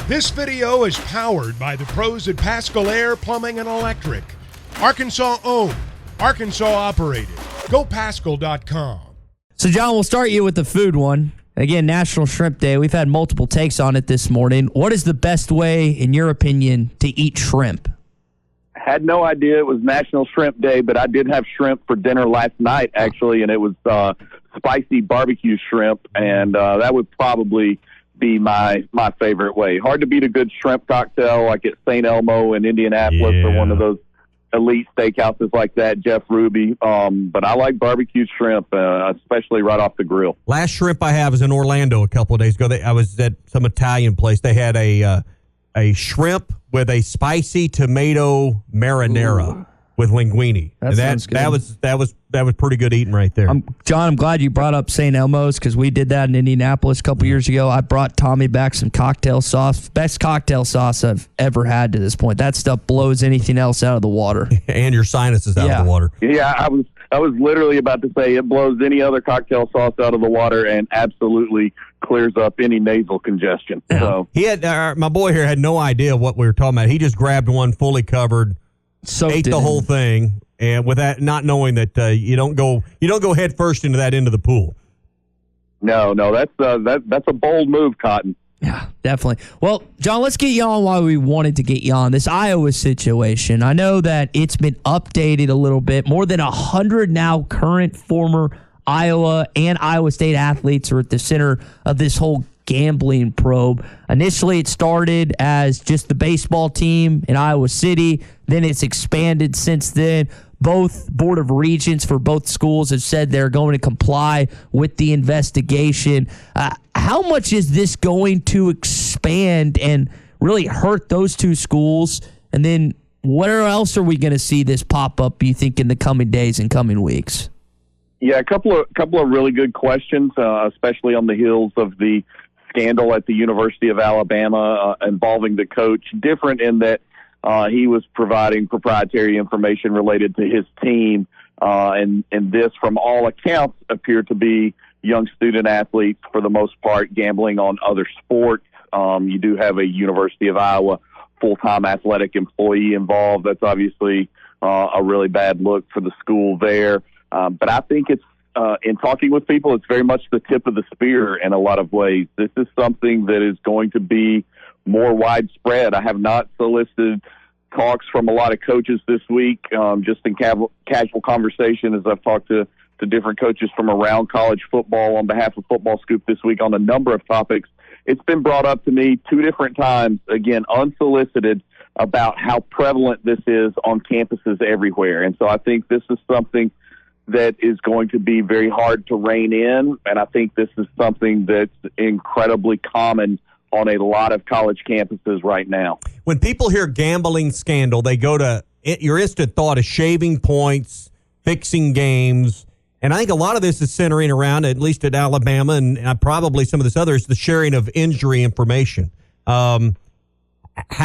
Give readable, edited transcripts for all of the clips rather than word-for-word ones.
This video is powered by the pros at Pascal Air Plumbing and Electric. Arkansas owned, Arkansas operated. GoPascal.com. So, John, we'll start you with the food one. Again, National Shrimp Day. We've had multiple takes on it this morning. What is the best way, in your opinion, to eat shrimp? Had no idea it was National Shrimp Day, but I did have shrimp for dinner last night, actually, and it was spicy barbecue shrimp, and that would probably be my favorite way. Hard to beat a good shrimp cocktail like at St. Elmo in Indianapolis or one of those elite steakhouses like that, Jeff Ruby. But I like barbecue shrimp, especially right off the grill. Last shrimp I had was in Orlando a couple of days ago. I was at some Italian place. They had a shrimp with a spicy tomato marinara with linguine. Sounds good. That was pretty good eating right there. John, I'm glad you brought up St. Elmo's because we did that in Indianapolis a couple years ago. I brought Tommy back some cocktail sauce. Best cocktail sauce I've ever had to this point. That stuff blows anything else out of the water. And your sinuses out of the water. Yeah, I was literally about to say it blows any other cocktail sauce out of the water and absolutely clears up any nasal congestion. Yeah. So He had my boy here had no idea what we were talking about. He just grabbed one fully covered, ate the whole thing, and with that, not knowing that you don't go head first into the pool. No, that's a bold move, Cotton. Yeah, definitely. Well, John, let's get you on why we wanted to get you on this Iowa situation. I know that it's been updated a little bit. More than 100 now current former Iowa and Iowa State athletes are at the center of this whole gambling probe. Initially, it started as just the baseball team in Iowa City. Then it's expanded since then. Both Board of Regents for both schools have said they're going to comply with the investigation. How much is this going to expand and really hurt those two schools? And then where else are we going to see this pop up, you think, in the coming days and coming weeks? Yeah, a couple of really good questions, especially on the heels of the scandal at the University of Alabama involving the coach. Different in that he was providing proprietary information related to his team, and this, from all accounts, appear to be young student athletes for the most part gambling on other sports. You do have a University of Iowa full-time athletic employee involved. That's obviously a really bad look for the school there. But I think it's, in talking with people, it's very much the tip of the spear in a lot of ways. This is something that is going to be more widespread. I have not solicited talks from a lot of coaches this week, just in casual conversation as I've talked to different coaches from around college football on behalf of Football Scoop this week on a number of topics. It's been brought up to me 2 different times, again, unsolicited, about how prevalent this is on campuses everywhere. And so I think this is something that is going to be very hard to rein in, and I think this is something that's incredibly common on a lot of college campuses right now. When people hear gambling scandal, they go to your instant thought is shaving points, fixing games, and I think a lot of this is centering around, at least at Alabama and probably some of this others, the sharing of injury information. How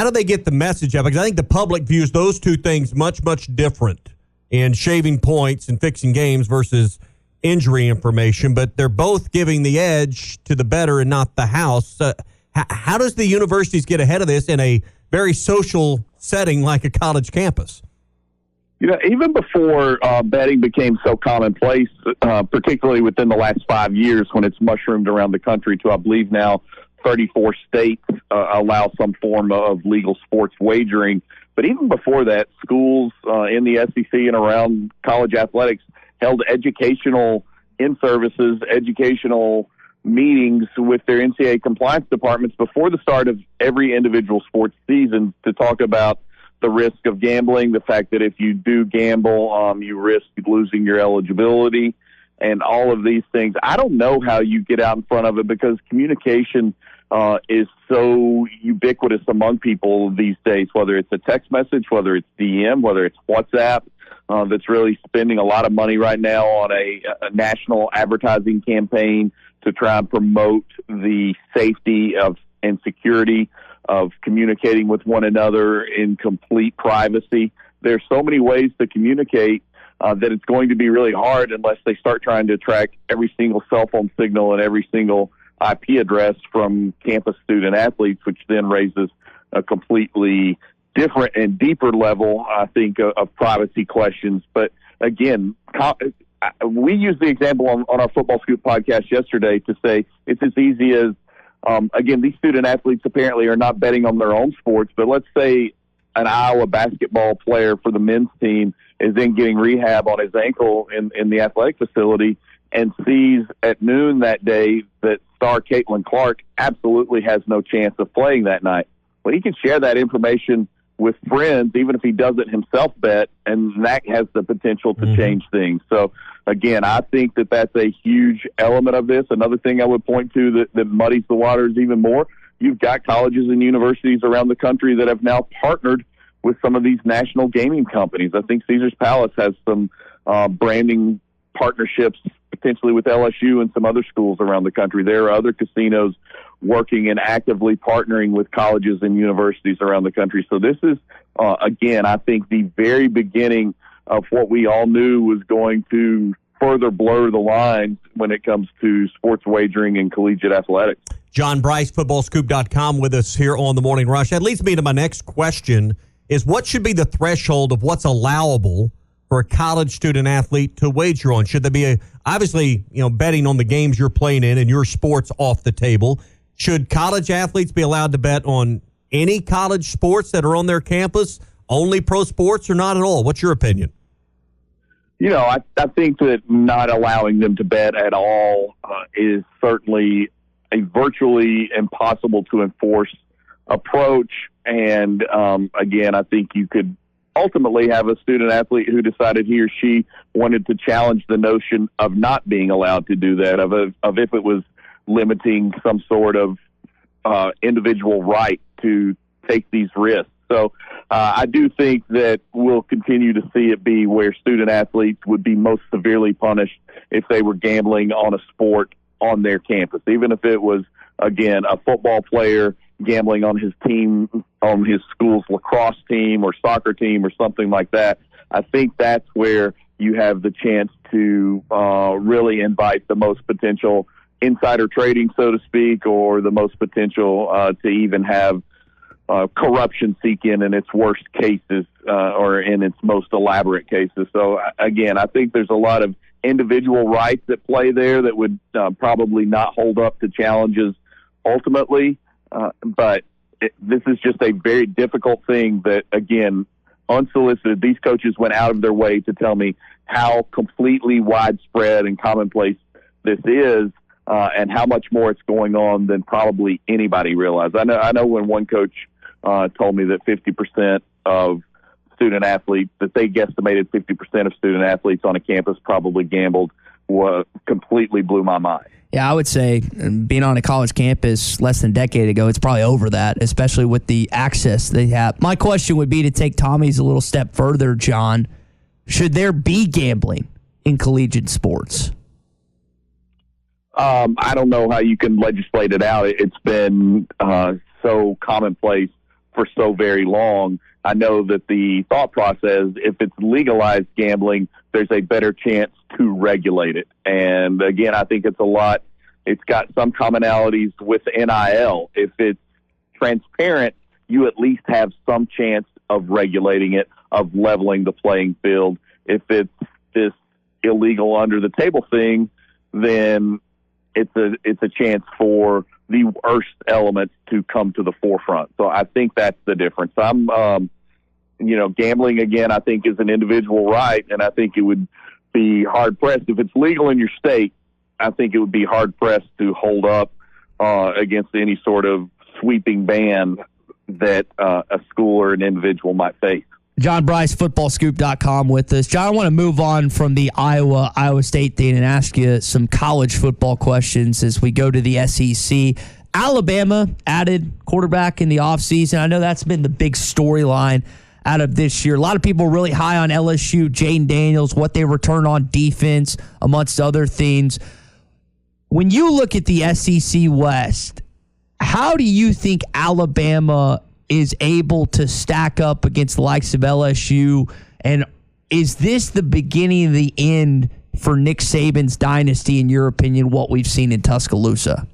do they get the message out? Because I think the public views those two things much, much different in shaving points and fixing games versus injury information, but they're both giving the edge to the better and not the house. How does the universities get ahead of this in a very social setting like a college campus? You know, even before betting became so commonplace, particularly within the last 5 years when it's mushroomed around the country to, I believe now, 34 states allow some form of legal sports wagering. But even before that, schools in the SEC and around college athletics held educational in-services, educational meetings with their NCAA compliance departments before the start of every individual sports season to talk about the risk of gambling, the fact that if you do gamble, you risk losing your eligibility, and all of these things. I don't know how you get out in front of it because communication is so ubiquitous among people these days, whether it's a text message, whether it's DM, whether it's WhatsApp, that's really spending a lot of money right now on a national advertising campaign to try and promote the safety of and security of communicating with one another in complete privacy. There's so many ways to communicate that it's going to be really hard unless they start trying to track every single cell phone signal and every single IP address from campus student athletes, which then raises a completely different and deeper level, I think, of privacy questions. But again, we used the example on our Football Scoop podcast yesterday to say it's as easy as, again, these student athletes apparently are not betting on their own sports, but let's say an Iowa basketball player for the men's team is then getting rehab on his ankle in the athletic facility and sees at noon that day that star Caitlin Clark absolutely has no chance of playing that night. Well, he can share that information with friends, even if he doesn't himself bet, and that has the potential to change things. So, again, I think that that's a huge element of this. Another thing I would point to that muddies the waters even more, you've got colleges and universities around the country that have now partnered with some of these national gaming companies. I think Caesars Palace has some branding partnerships potentially with LSU and some other schools around the country. There are other casinos working and actively partnering with colleges and universities around the country. So this is, again, I think the very beginning of what we all knew was going to further blur the lines when it comes to sports wagering and collegiate athletics. John Brice, footballscoop.com, with us here on The Morning Rush. That leads me to my next question, is what should be the threshold of what's allowable for a college student athlete to wager on? Should there be obviously, betting on the games you're playing in and your sports off the table? Should college athletes be allowed to bet on any college sports that are on their campus, only pro sports, or not at all? What's your opinion? I think that not allowing them to bet at all is certainly a virtually impossible to enforce approach. And again, I think you could ultimately have a student athlete who decided he or she wanted to challenge the notion of not being allowed to do that, of if it was limiting some sort of individual right to take these risks. So I do think that we'll continue to see it be where student athletes would be most severely punished if they were gambling on a sport on their campus, even if it was, again, a football player gambling on his team, on his school's lacrosse team or soccer team or something like that. I think that's where you have the chance to really invite the most potential insider trading, so to speak, or the most potential to even have corruption seek in its worst cases or in its most elaborate cases. So, again, I think there's a lot of individual rights at play there that would probably not hold up to challenges ultimately. But this is just a very difficult thing that, again, unsolicited, these coaches went out of their way to tell me how completely widespread and commonplace this is and how much more it's going on than probably anybody realized. I know when one coach told me that 50% of student athletes, that they guesstimated 50% of student athletes on a campus probably gambled, completely blew my mind. Yeah, I would say being on a college campus less than a decade ago, it's probably over that, especially with the access they have. My question would be to take Tommy's a little step further, John. Should there be gambling in collegiate sports? I don't know how you can legislate it out. It's been so commonplace for so very long. I know that the thought process, if it's legalized gambling, there's a better chance to regulate it. And again, I think it's got some commonalities with NIL. If it's transparent, you at least have some chance of regulating it, of leveling the playing field. If it's this illegal under the table thing, then it's a chance for the worst elements to come to the forefront. So I think that's the difference. Gambling, again, I think is an individual right, and I think it would be hard-pressed. If it's legal in your state, I think it would be hard-pressed to hold up against any sort of sweeping ban that a school or an individual might face. John Brice, footballscoop.com with us. John, I want to move on from the Iowa State thing and ask you some college football questions as we go to the SEC. Alabama added quarterback in the offseason. I know that's been the big storyline out of this year. A lot of people really high on LSU, Jaden Daniels, what they return on defense, amongst other things. When you look at the SEC West, how do you think Alabama is able to stack up against the likes of LSU? And is this the beginning of the end for Nick Saban's dynasty, in your opinion, what we've seen in Tuscaloosa?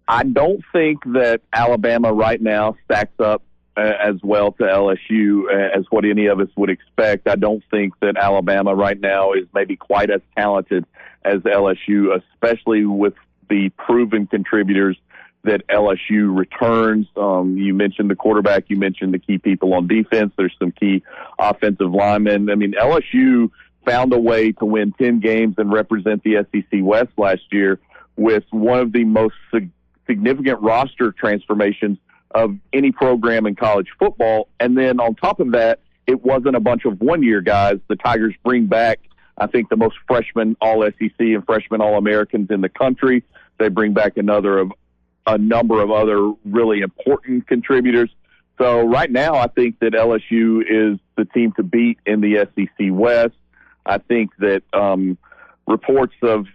I don't think that Alabama right now stacks up as well to LSU as what any of us would expect. I don't think that Alabama right now is maybe quite as talented as LSU, especially with the proven contributors that LSU returns. You mentioned the quarterback. You mentioned the key people on defense. There's some key offensive linemen. I mean, LSU found a way to win 10 games and represent the SEC West last year with one of the most significant roster transformations of any program in college football. And then on top of that, it wasn't a bunch of one-year guys. The Tigers bring back, I think, the most freshman All-SEC and freshman All-Americans in the country. They bring back a number of other really important contributors. So right now, I think that LSU is the team to beat in the SEC West. I think that reports of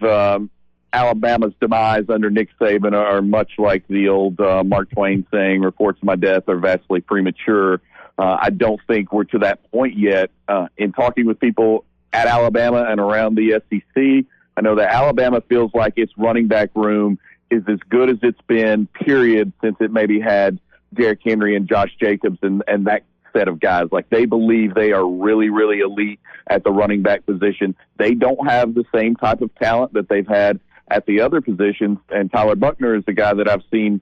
Alabama's demise under Nick Saban are much like the old Mark Twain saying, reports of my death are vastly premature. I don't think we're to that point yet. In talking with people at Alabama and around the SEC, I know that Alabama feels like its running back room is as good as it's been, period, since it maybe had Derrick Henry and Josh Jacobs and that set of guys. Like, they believe they are really, really elite at the running back position. They don't have the same type of talent that they've had at the other positions, and Tyler Buchner is the guy that I've seen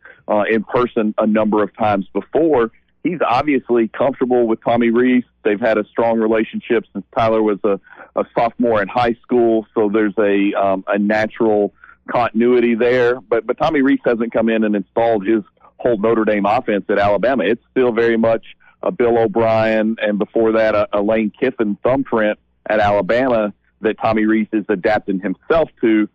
in person a number of times before. He's obviously comfortable with Tommy Rees. They've had a strong relationship since Tyler was a sophomore in high school, so there's a natural continuity there. But Tommy Rees hasn't come in and installed his whole Notre Dame offense at Alabama. It's still very much a Bill O'Brien, and before that a Lane Kiffin thumbprint at Alabama that Tommy Rees is adapting himself to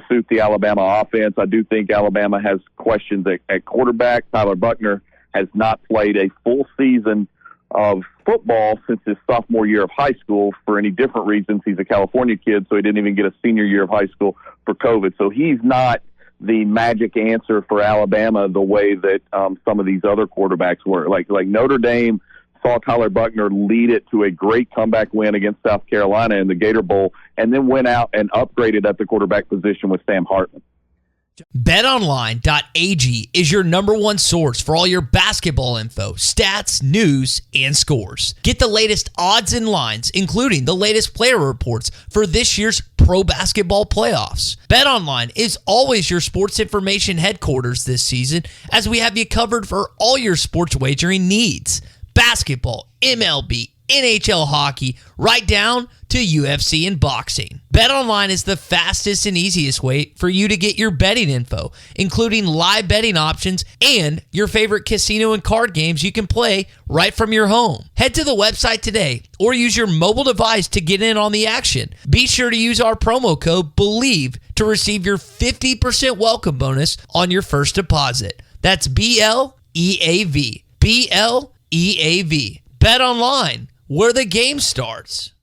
suit the Alabama offense. I do think Alabama has questions at quarterback. Tyler Buchner has not played a full season of football since his sophomore year of high school for any different reasons. He's a California kid, so he didn't even get a senior year of high school for COVID. So he's not the magic answer for Alabama the way that some of these other quarterbacks were. Like Notre Dame saw Tyler Buchner lead it to a great comeback win against South Carolina in the Gator Bowl, and then went out and upgraded at the quarterback position with Sam Hartman. BetOnline.ag is your number one source for all your basketball info, stats, news, and scores. Get the latest odds and lines, including the latest player reports for this year's pro basketball playoffs. BetOnline is always your sports information headquarters this season, as we have you covered for all your sports wagering needs. Basketball, MLB, NHL hockey, right down to UFC and boxing. BetOnline is the fastest and easiest way for you to get your betting info, including live betting options and your favorite casino and card games you can play right from your home. Head to the website today or use your mobile device to get in on the action. Be sure to use our promo code BELIEVE to receive your 50% welcome bonus on your first deposit. That's BLEAV. BLEAV. Bet online, where the game starts.